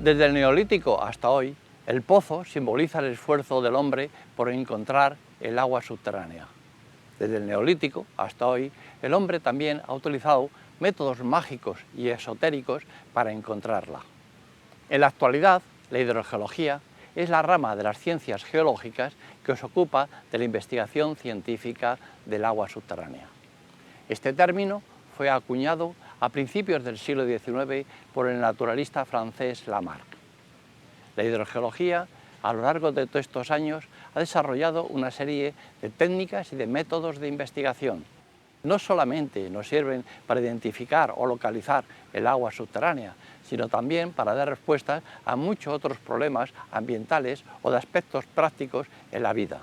Desde el Neolítico hasta hoy, el pozo simboliza el esfuerzo del hombre por encontrar el agua subterránea. Desde el Neolítico hasta hoy, el hombre también ha utilizado métodos mágicos y esotéricos para encontrarla. En la actualidad, la hidrogeología es la rama de las ciencias geológicas que se ocupa de la investigación científica del agua subterránea. Este término fue acuñado a principios del siglo XIX por el naturalista francés Lamarck. La hidrogeología, a lo largo de todos estos años, ha desarrollado una serie de técnicas y de métodos de investigación. No solamente nos sirven para identificar o localizar el agua subterránea, sino también para dar respuestas a muchos otros problemas ambientales o de aspectos prácticos en la vida.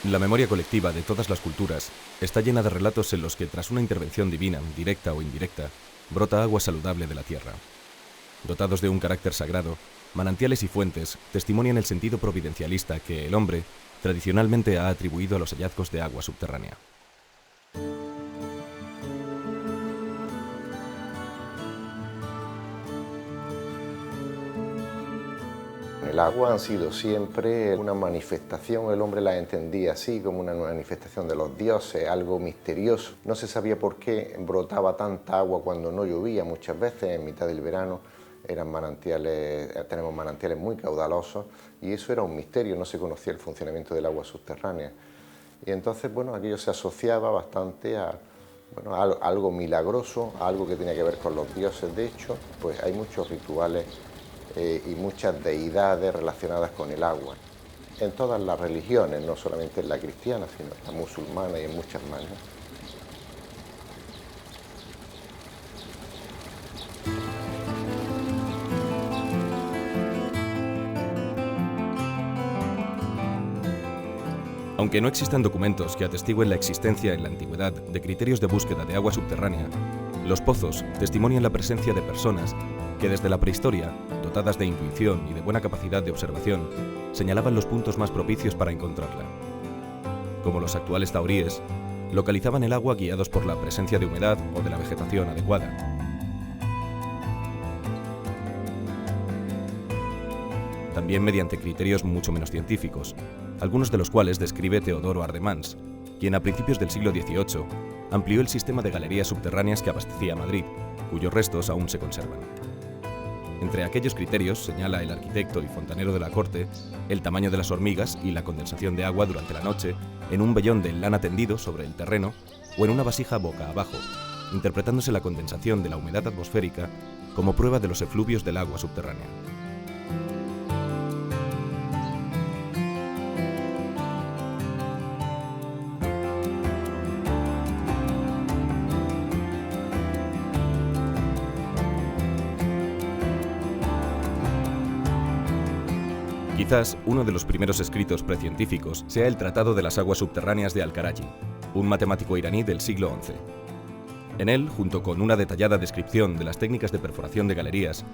La memoria colectiva de todas las culturas está llena de relatos en los que, tras una intervención divina, directa o indirecta, brota agua saludable de la tierra. Dotados de un carácter sagrado, manantiales y fuentes testimonian el sentido providencialista que el hombre tradicionalmente ha atribuido a los hallazgos de agua subterránea. El agua ha sido siempre una manifestación, el hombre la entendía así, como una manifestación de los dioses, algo misterioso. No se sabía por qué brotaba tanta agua cuando no llovía muchas veces, en mitad del verano. Eran manantiales, tenemos manantiales muy caudalosos y eso era un misterio, no se conocía el funcionamiento del agua subterránea. Y entonces, bueno, aquello se asociaba bastante a algo milagroso, a algo que tenía que ver con los dioses. De hecho, pues hay muchos rituales y muchas deidades relacionadas con el agua. En todas las religiones, no solamente en la cristiana, sino en la musulmana y en muchas más, ¿no? Aunque no existan documentos que atestiguen la existencia en la antigüedad de criterios de búsqueda de agua subterránea, los pozos testimonian la presencia de personas que desde la prehistoria, dotadas de intuición y de buena capacidad de observación, señalaban los puntos más propicios para encontrarla. Como los actuales taoríes, localizaban el agua guiados por la presencia de humedad o de la vegetación adecuada. También mediante criterios mucho menos científicos, algunos de los cuales describe Teodoro Ardemans, quien a principios del siglo XVIII amplió el sistema de galerías subterráneas que abastecía a Madrid, cuyos restos aún se conservan. Entre aquellos criterios, señala el arquitecto y fontanero de la corte, el tamaño de las hormigas y la condensación de agua durante la noche en un vellón de lana tendido sobre el terreno o en una vasija boca abajo, interpretándose la condensación de la humedad atmosférica como prueba de los efluvios del agua subterránea. Quizás uno de los primeros escritos precientíficos sea el Tratado de las Aguas Subterráneas de Al-Karaji, un matemático iraní del siglo XI. En él, junto con una detallada descripción de las técnicas de perforación de galerías,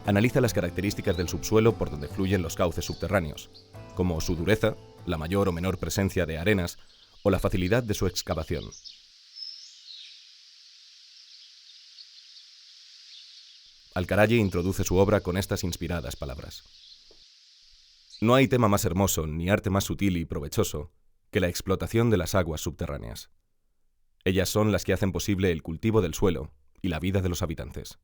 analiza las características del subsuelo por donde fluyen los cauces subterráneos, como su dureza, la mayor o menor presencia de arenas o la facilidad de su excavación. Al-Karaji introduce su obra con estas inspiradas palabras. No hay tema más hermoso ni arte más sutil y provechoso que la explotación de las aguas subterráneas. Ellas son las que hacen posible el cultivo del suelo y la vida de los habitantes.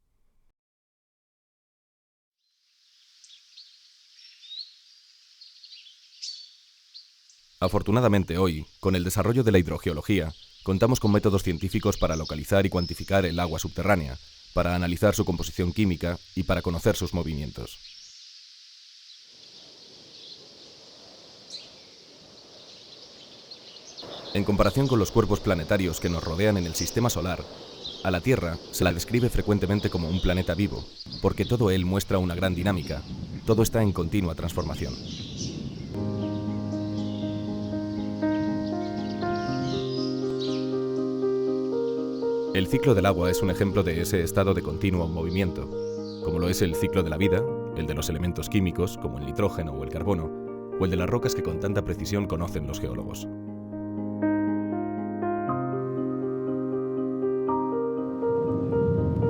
Afortunadamente hoy, con el desarrollo de la hidrogeología, contamos con métodos científicos para localizar y cuantificar el agua subterránea, para analizar su composición química y para conocer sus movimientos. En comparación con los cuerpos planetarios que nos rodean en el sistema solar, a la Tierra se la describe frecuentemente como un planeta vivo, porque todo él muestra una gran dinámica, todo está en continua transformación. El ciclo del agua es un ejemplo de ese estado de continuo movimiento, como lo es el ciclo de la vida, el de los elementos químicos, como el nitrógeno o el carbono, o el de las rocas que con tanta precisión conocen los geólogos.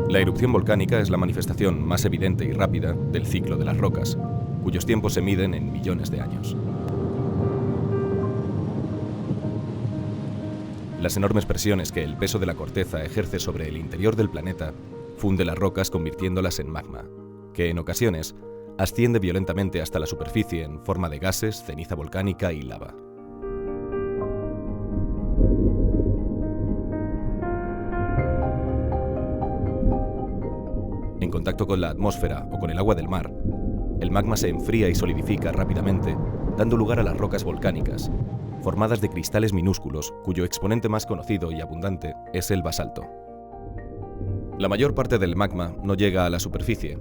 La erupción volcánica es la manifestación más evidente y rápida del ciclo de las rocas, cuyos tiempos se miden en millones de años. Las enormes presiones que el peso de la corteza ejerce sobre el interior del planeta funde las rocas convirtiéndolas en magma, que en ocasiones asciende violentamente hasta la superficie en forma de gases, ceniza volcánica y lava. En contacto con la atmósfera o con el agua del mar, el magma se enfría y solidifica rápidamente, dando lugar a las rocas volcánicas, formadas de cristales minúsculos, cuyo exponente más conocido y abundante es el basalto. La mayor parte del magma no llega a la superficie.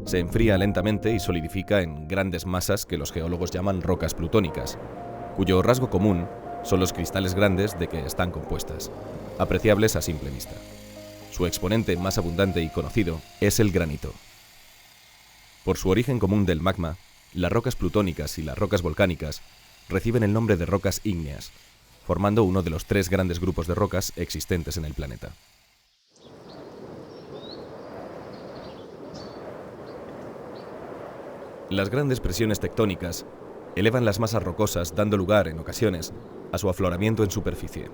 Se enfría lentamente y solidifica en grandes masas que los geólogos llaman rocas plutónicas, cuyo rasgo común son los cristales grandes de que están compuestas, apreciables a simple vista. Su exponente más abundante y conocido es el granito. Por su origen común del magma, las rocas plutónicas y las rocas volcánicas reciben el nombre de rocas ígneas, formando uno de los 3 grandes grupos de rocas existentes en el planeta. Las grandes presiones tectónicas elevan las masas rocosas, dando lugar, en ocasiones, a su afloramiento en superficie.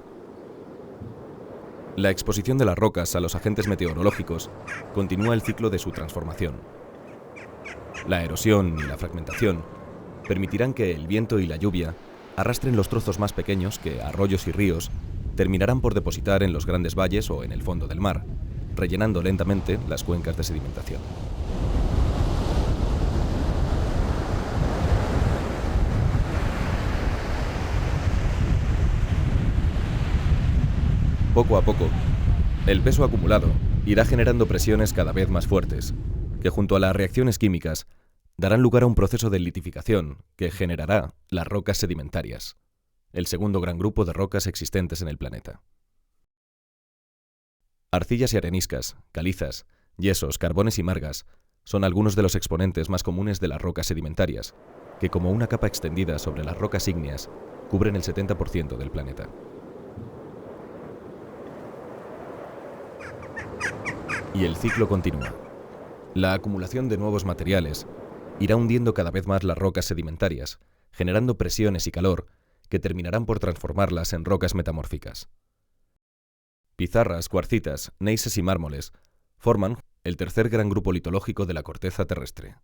La exposición de las rocas a los agentes meteorológicos continúa el ciclo de su transformación. La erosión y la fragmentación permitirán que el viento y la lluvia arrastren los trozos más pequeños que arroyos y ríos terminarán por depositar en los grandes valles o en el fondo del mar, rellenando lentamente las cuencas de sedimentación. Poco a poco, el peso acumulado irá generando presiones cada vez más fuertes, que junto a las reacciones químicas darán lugar a un proceso de litificación que generará las rocas sedimentarias, el segundo gran grupo de rocas existentes en el planeta. Arcillas y areniscas, calizas, yesos, carbones y margas son algunos de los exponentes más comunes de las rocas sedimentarias, que como una capa extendida sobre las rocas ígneas cubren el 70% del planeta. Y el ciclo continúa. La acumulación de nuevos materiales irá hundiendo cada vez más las rocas sedimentarias, generando presiones y calor que terminarán por transformarlas en rocas metamórficas. Pizarras, cuarcitas, neises y mármoles forman el tercer gran grupo litológico de la corteza terrestre.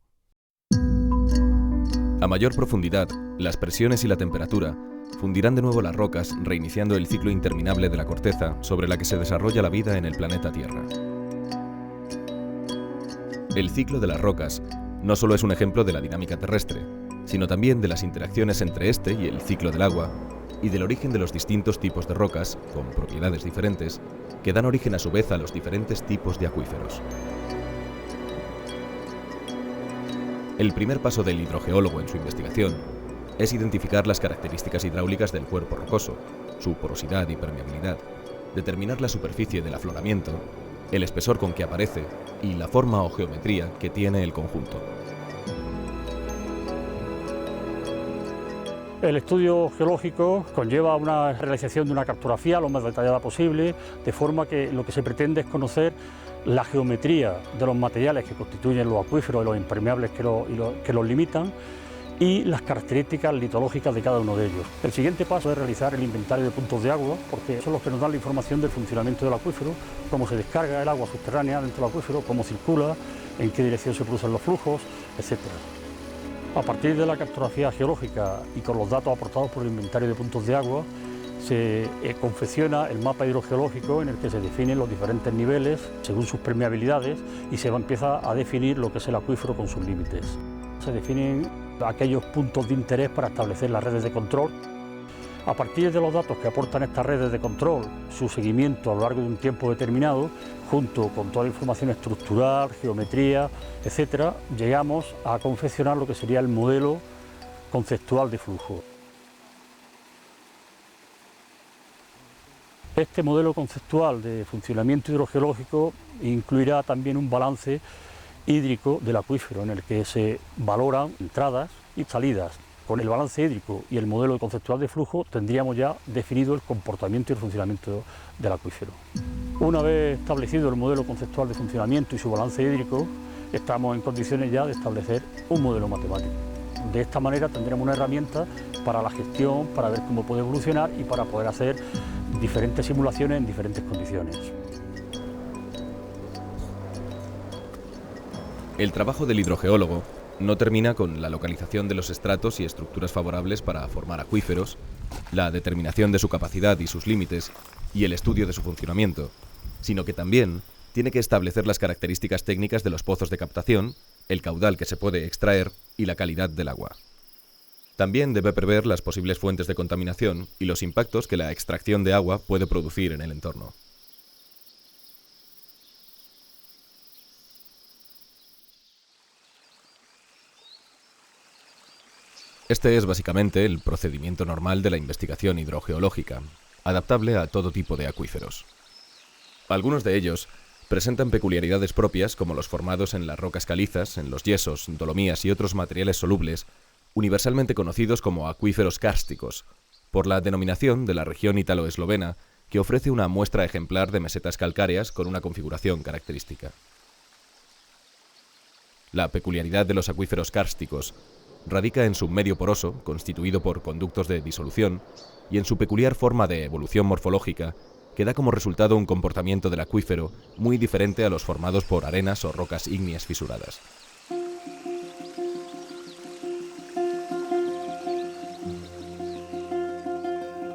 A mayor profundidad, las presiones y la temperatura fundirán de nuevo las rocas, reiniciando el ciclo interminable de la corteza sobre la que se desarrolla la vida en el planeta Tierra. El ciclo de las rocas no solo es un ejemplo de la dinámica terrestre, sino también de las interacciones entre este y el ciclo del agua, y del origen de los distintos tipos de rocas, con propiedades diferentes, que dan origen a su vez a los diferentes tipos de acuíferos. El primer paso del hidrogeólogo en su investigación es identificar las características hidráulicas del cuerpo rocoso, su porosidad y permeabilidad, determinar la superficie del afloramiento, el espesor con que aparece y la forma o geometría que tiene el conjunto. El estudio geológico conlleva una realización de una cartografía lo más detallada posible, de forma que lo que se pretende es conocer la geometría de los materiales que constituyen los acuíferos y los impermeables que los limitan, y las características litológicas de cada uno de ellos. El siguiente paso es realizar el inventario de puntos de agua, porque son los que nos dan la información del funcionamiento del acuífero, cómo se descarga el agua subterránea dentro del acuífero, cómo circula, en qué dirección se producen los flujos, etc. A partir de la cartografía geológica y con los datos aportados por el inventario de puntos de agua, se confecciona el mapa hidrogeológico en el que se definen los diferentes niveles según sus permeabilidades y se empieza a definir lo que es el acuífero con sus límites. Se definen aquellos puntos de interés para establecer las redes de control. A partir de los datos que aportan estas redes de control, su seguimiento a lo largo de un tiempo determinado, junto con toda la información estructural, geometría, etcétera, llegamos a confeccionar lo que sería el modelo conceptual de flujo. Este modelo conceptual de funcionamiento hidrogeológico incluirá también un balance hídrico del acuífero en el que se valoran entradas y salidas. Con el balance hídrico y el modelo conceptual de flujo tendríamos ya definido el comportamiento y el funcionamiento del acuífero. Una vez establecido el modelo conceptual de funcionamiento y su balance hídrico, estamos en condiciones ya de establecer un modelo matemático. De esta manera tendremos una herramienta para la gestión, para ver cómo puede evolucionar y para poder hacer diferentes simulaciones en diferentes condiciones. El trabajo del hidrogeólogo no termina con la localización de los estratos y estructuras favorables para formar acuíferos, la determinación de su capacidad y sus límites y el estudio de su funcionamiento, sino que también tiene que establecer las características técnicas de los pozos de captación, el caudal que se puede extraer y la calidad del agua. También debe prever las posibles fuentes de contaminación y los impactos que la extracción de agua puede producir en el entorno. Este es básicamente el procedimiento normal de la investigación hidrogeológica, adaptable a todo tipo de acuíferos. Algunos de ellos presentan peculiaridades propias como los formados en las rocas calizas, en los yesos, dolomías y otros materiales solubles, universalmente conocidos como acuíferos kársticos, por la denominación de la región ítalo-eslovena, que ofrece una muestra ejemplar de mesetas calcáreas con una configuración característica. La peculiaridad de los acuíferos kársticos radica en su medio poroso, constituido por conductos de disolución, y en su peculiar forma de evolución morfológica, que da como resultado un comportamiento del acuífero muy diferente a los formados por arenas o rocas ígneas fisuradas.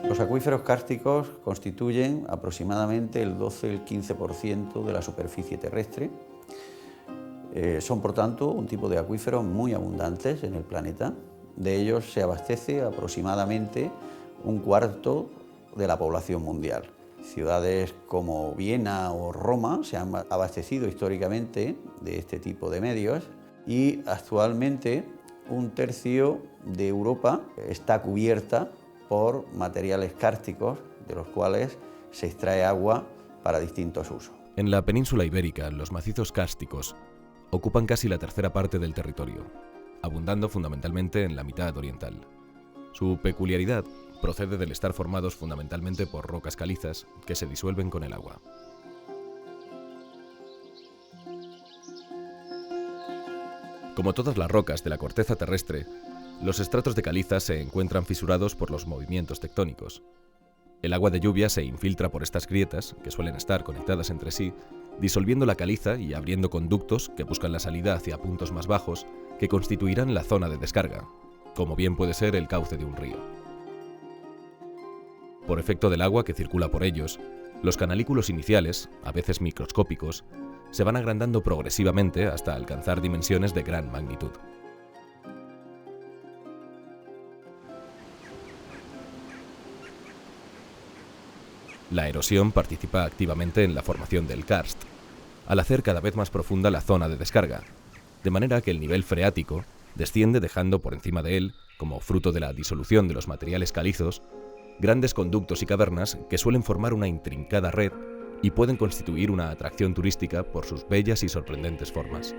Los acuíferos kársticos constituyen aproximadamente el 12-15% de la superficie terrestre. Son, por tanto, un tipo de acuíferos muy abundantes en el planeta. De ellos se abastece aproximadamente un cuarto de la población mundial. Ciudades como Viena o Roma se han abastecido históricamente de este tipo de medios y actualmente un tercio de Europa está cubierta por materiales kársticos, de los cuales se extrae agua para distintos usos. En la península ibérica, los macizos kársticos ocupan casi la tercera parte del territorio, abundando fundamentalmente en la mitad oriental. Su peculiaridad procede del estar formados fundamentalmente por rocas calizas que se disuelven con el agua. Como todas las rocas de la corteza terrestre, los estratos de caliza se encuentran fisurados por los movimientos tectónicos. El agua de lluvia se infiltra por estas grietas, que suelen estar conectadas entre sí, disolviendo la caliza y abriendo conductos que buscan la salida hacia puntos más bajos que constituirán la zona de descarga, como bien puede ser el cauce de un río. Por efecto del agua que circula por ellos, los canalículos iniciales, a veces microscópicos, se van agrandando progresivamente hasta alcanzar dimensiones de gran magnitud. La erosión participa activamente en la formación del karst, al hacer cada vez más profunda la zona de descarga, de manera que el nivel freático desciende dejando por encima de él, como fruto de la disolución de los materiales calizos, grandes conductos y cavernas que suelen formar una intrincada red y pueden constituir una atracción turística por sus bellas y sorprendentes formas.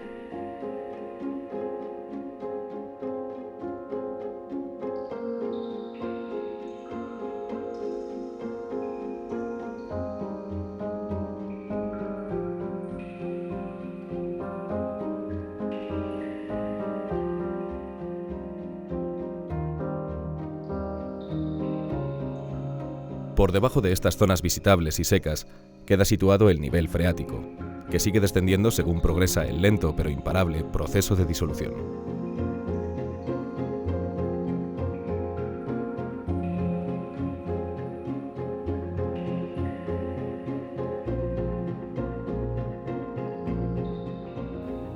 Por debajo de estas zonas visitables y secas queda situado el nivel freático, que sigue descendiendo según progresa el lento pero imparable proceso de disolución.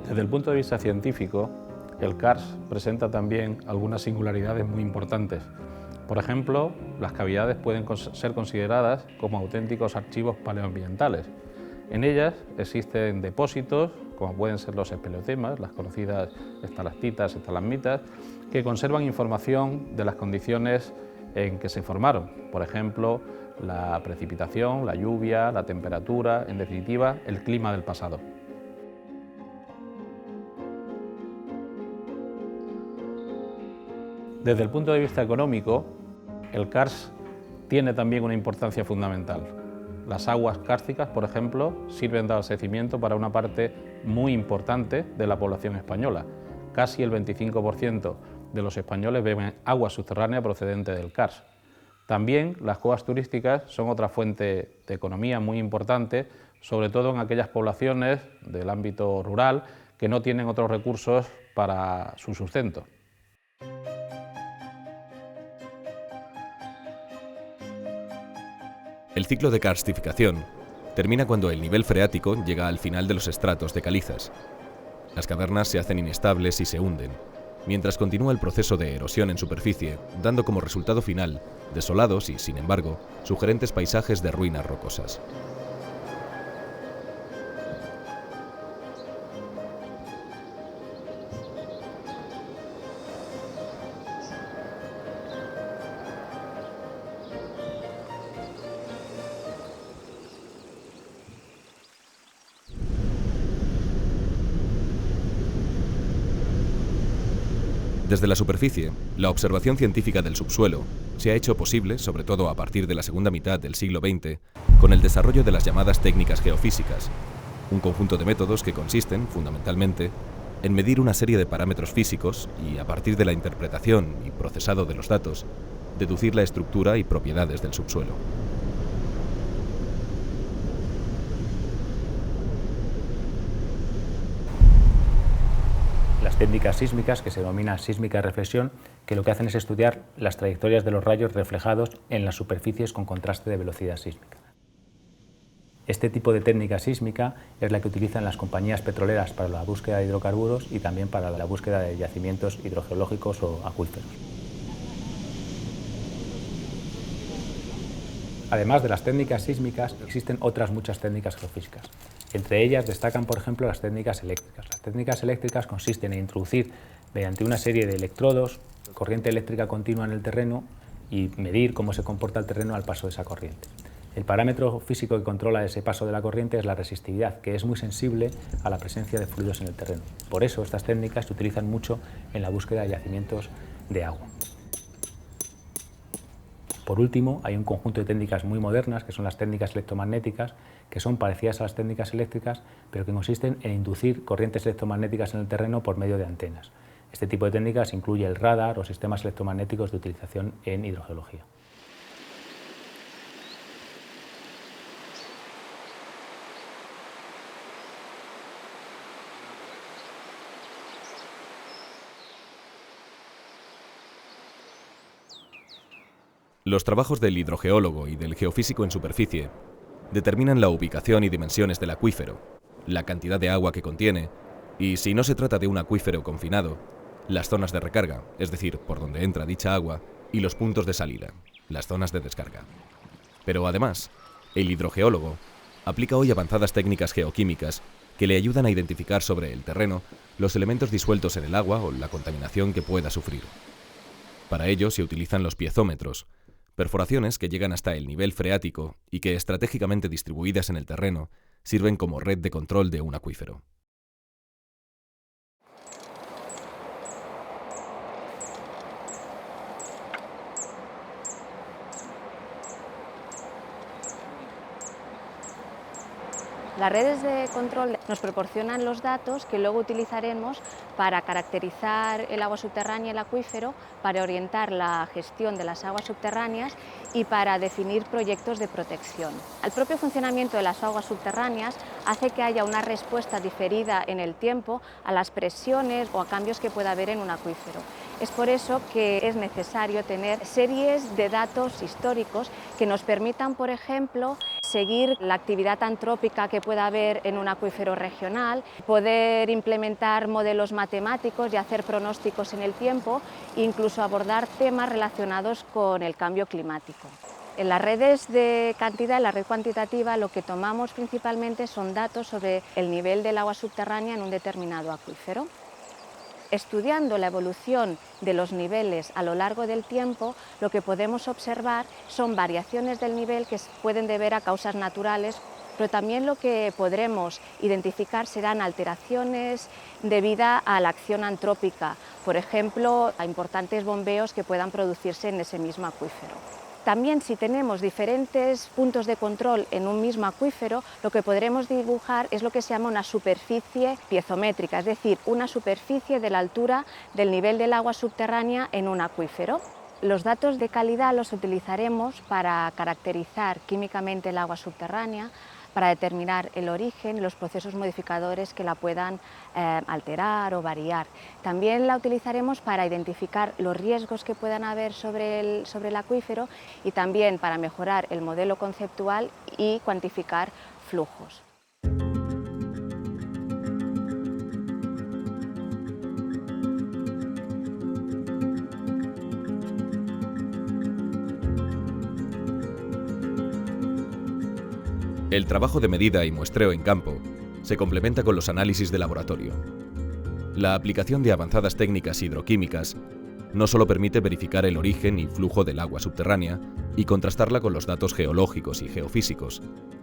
Desde el punto de vista científico, el karst presenta también algunas singularidades muy importantes. Por ejemplo, las cavidades pueden ser consideradas como auténticos archivos paleoambientales. En ellas existen depósitos, como pueden ser los espeleotemas, las conocidas estalactitas, estalagmitas, que conservan información de las condiciones en que se formaron. Por ejemplo, la precipitación, la lluvia, la temperatura, en definitiva, el clima del pasado. Desde el punto de vista económico, el karst tiene también una importancia fundamental. Las aguas kársticas, por ejemplo, sirven de abastecimiento para una parte muy importante de la población española. Casi el 25% de los españoles beben agua subterránea procedente del karst. También las cuevas turísticas son otra fuente de economía muy importante, sobre todo en aquellas poblaciones del ámbito rural que no tienen otros recursos para su sustento. El ciclo de karstificación termina cuando el nivel freático llega al final de los estratos de calizas. Las cavernas se hacen inestables y se hunden, mientras continúa el proceso de erosión en superficie, dando como resultado final desolados y, sin embargo, sugerentes paisajes de ruinas rocosas. Desde la superficie, la observación científica del subsuelo se ha hecho posible, sobre todo a partir de la segunda mitad del siglo XX, con el desarrollo de las llamadas técnicas geofísicas, un conjunto de métodos que consisten, fundamentalmente, en medir una serie de parámetros físicos y, a partir de la interpretación y procesado de los datos, deducir la estructura y propiedades del subsuelo. Las técnicas sísmicas, que se denomina sísmica de reflexión, que lo que hacen es estudiar las trayectorias de los rayos reflejados en las superficies con contraste de velocidad sísmica. Este tipo de técnica sísmica es la que utilizan las compañías petroleras para la búsqueda de hidrocarburos y también para la búsqueda de yacimientos hidrogeológicos o acuíferos. Además de las técnicas sísmicas, existen otras muchas técnicas geofísicas. Entre ellas destacan, por ejemplo, las técnicas eléctricas. Las técnicas eléctricas consisten en introducir, mediante una serie de electrodos, corriente eléctrica continua en el terreno y medir cómo se comporta el terreno al paso de esa corriente. El parámetro físico que controla ese paso de la corriente es la resistividad, que es muy sensible a la presencia de fluidos en el terreno. Por eso estas técnicas se utilizan mucho en la búsqueda de yacimientos de agua. Por último, hay un conjunto de técnicas muy modernas, que son las técnicas electromagnéticas, que son parecidas a las técnicas eléctricas, pero que consisten en inducir corrientes electromagnéticas en el terreno por medio de antenas. Este tipo de técnicas incluye el radar o sistemas electromagnéticos de utilización en hidrogeología. Los trabajos del hidrogeólogo y del geofísico en superficie determinan la ubicación y dimensiones del acuífero, la cantidad de agua que contiene y, si no se trata de un acuífero confinado, las zonas de recarga, es decir, por donde entra dicha agua, y los puntos de salida, las zonas de descarga. Pero además, el hidrogeólogo aplica hoy avanzadas técnicas geoquímicas que le ayudan a identificar sobre el terreno los elementos disueltos en el agua o la contaminación que pueda sufrir. Para ello se utilizan los piezómetros, perforaciones que llegan hasta el nivel freático y que, estratégicamente distribuidas en el terreno, sirven como red de control de un acuífero. Las redes de control nos proporcionan los datos que luego utilizaremos para caracterizar el agua subterránea y el acuífero, para orientar la gestión de las aguas subterráneas y para definir proyectos de protección. El propio funcionamiento de las aguas subterráneas hace que haya una respuesta diferida en el tiempo a las presiones o a cambios que pueda haber en un acuífero. Es por eso que es necesario tener series de datos históricos que nos permitan, por ejemplo, seguir la actividad antrópica que pueda haber en un acuífero regional, poder implementar modelos matemáticos y hacer pronósticos en el tiempo, incluso abordar temas relacionados con el cambio climático. En las redes de cantidad, en la red cuantitativa, lo que tomamos principalmente son datos sobre el nivel del agua subterránea en un determinado acuífero. Estudiando la evolución de los niveles a lo largo del tiempo, lo que podemos observar son variaciones del nivel que pueden deber a causas naturales, pero también lo que podremos identificar serán alteraciones debidas a la acción antrópica, por ejemplo, a importantes bombeos que puedan producirse en ese mismo acuífero. También, si tenemos diferentes puntos de control en un mismo acuífero, lo que podremos dibujar es lo que se llama una superficie piezométrica, es decir, una superficie de la altura del nivel del agua subterránea en un acuífero. Los datos de calidad los utilizaremos para caracterizar químicamente el agua subterránea, para determinar el origen y los procesos modificadores que la puedan alterar o variar. También la utilizaremos para identificar los riesgos que puedan haber sobre el acuífero y también para mejorar el modelo conceptual y cuantificar flujos. El trabajo de medida y muestreo en campo se complementa con los análisis de laboratorio. La aplicación de avanzadas técnicas hidroquímicas no solo permite verificar el origen y flujo del agua subterránea y contrastarla con los datos geológicos y geofísicos,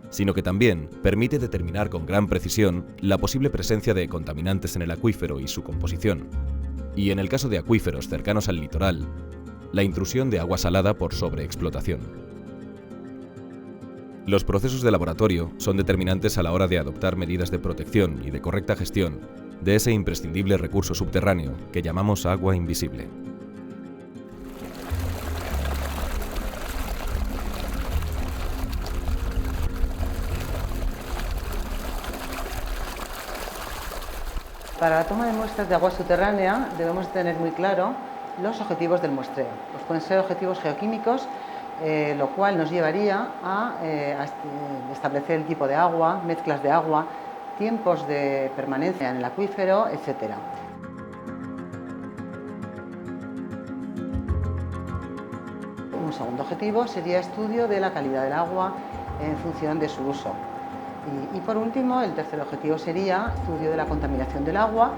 sino que también permite determinar con gran precisión la posible presencia de contaminantes en el acuífero y su composición, y en el caso de acuíferos cercanos al litoral, la intrusión de agua salada por sobreexplotación. Los procesos de laboratorio son determinantes a la hora de adoptar medidas de protección y de correcta gestión de ese imprescindible recurso subterráneo que llamamos agua invisible. Para la toma de muestras de agua subterránea debemos tener muy claro los objetivos del muestreo. Pues pueden ser objetivos geoquímicos, lo cual nos llevaría a establecer el tipo de agua, mezclas de agua, tiempos de permanencia en el acuífero, etc. Un segundo objetivo sería estudio de la calidad del agua en función de su uso. Y por último, el tercer objetivo sería estudio de la contaminación del agua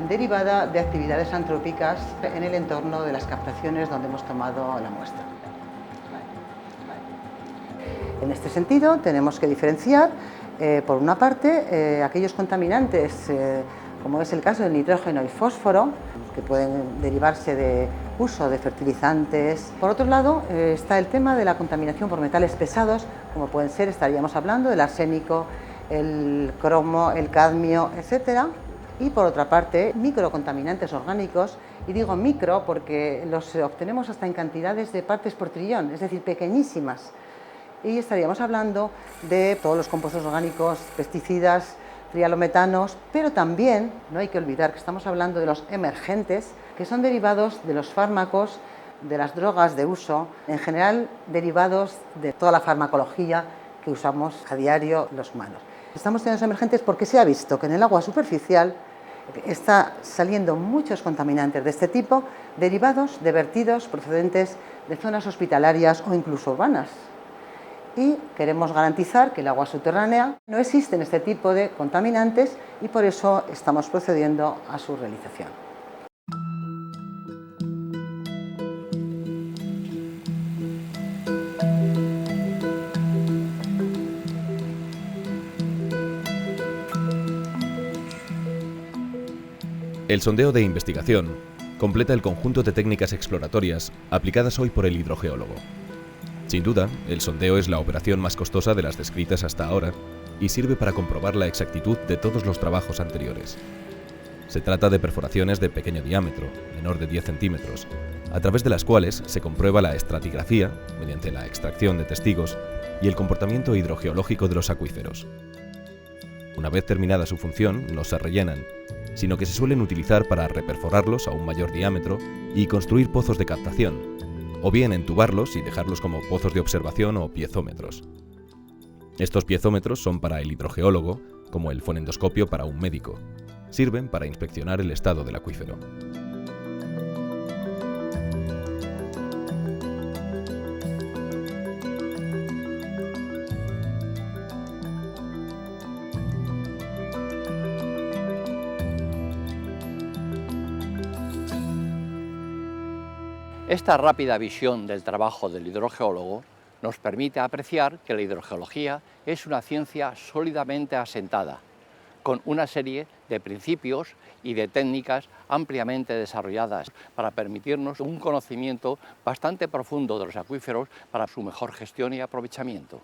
derivada de actividades antrópicas en el entorno de las captaciones donde hemos tomado la muestra. En este sentido, tenemos que diferenciar, por una parte, aquellos contaminantes, como es el caso del nitrógeno y fósforo, que pueden derivarse de uso de fertilizantes. Por otro lado, está el tema de la contaminación por metales pesados, como pueden ser, estaríamos hablando del arsénico, el cromo, el cadmio, etc. Y por otra parte, microcontaminantes orgánicos, y digo micro porque los obtenemos hasta en cantidades de partes por trillón, es decir, pequeñísimas. Y estaríamos hablando de todos los compuestos orgánicos, pesticidas, trialometanos, pero también no hay que olvidar que estamos hablando de los emergentes, que son derivados de los fármacos, de las drogas de uso, en general derivados de toda la farmacología que usamos a diario los humanos. Estamos teniendo emergentes porque se ha visto que en el agua superficial está saliendo muchos contaminantes de este tipo, derivados de vertidos procedentes de zonas hospitalarias o incluso urbanas. Y queremos garantizar que el agua subterránea no existen este tipo de contaminantes y por eso estamos procediendo a su realización. El sondeo de investigación completa el conjunto de técnicas exploratorias aplicadas hoy por el hidrogeólogo. Sin duda, el sondeo es la operación más costosa de las descritas hasta ahora y sirve para comprobar la exactitud de todos los trabajos anteriores. Se trata de perforaciones de pequeño diámetro, menor de 10 centímetros, a través de las cuales se comprueba la estratigrafía, mediante la extracción de testigos, y el comportamiento hidrogeológico de los acuíferos. Una vez terminada su función, no se rellenan, sino que se suelen utilizar para reperforarlos a un mayor diámetro y construir pozos de captación, o bien entubarlos y dejarlos como pozos de observación o piezómetros. Estos piezómetros son para el hidrogeólogo, como el fonendoscopio para un médico. Sirven para inspeccionar el estado del acuífero. Esta rápida visión del trabajo del hidrogeólogo nos permite apreciar que la hidrogeología es una ciencia sólidamente asentada, con una serie de principios y de técnicas ampliamente desarrolladas para permitirnos un conocimiento bastante profundo de los acuíferos para su mejor gestión y aprovechamiento.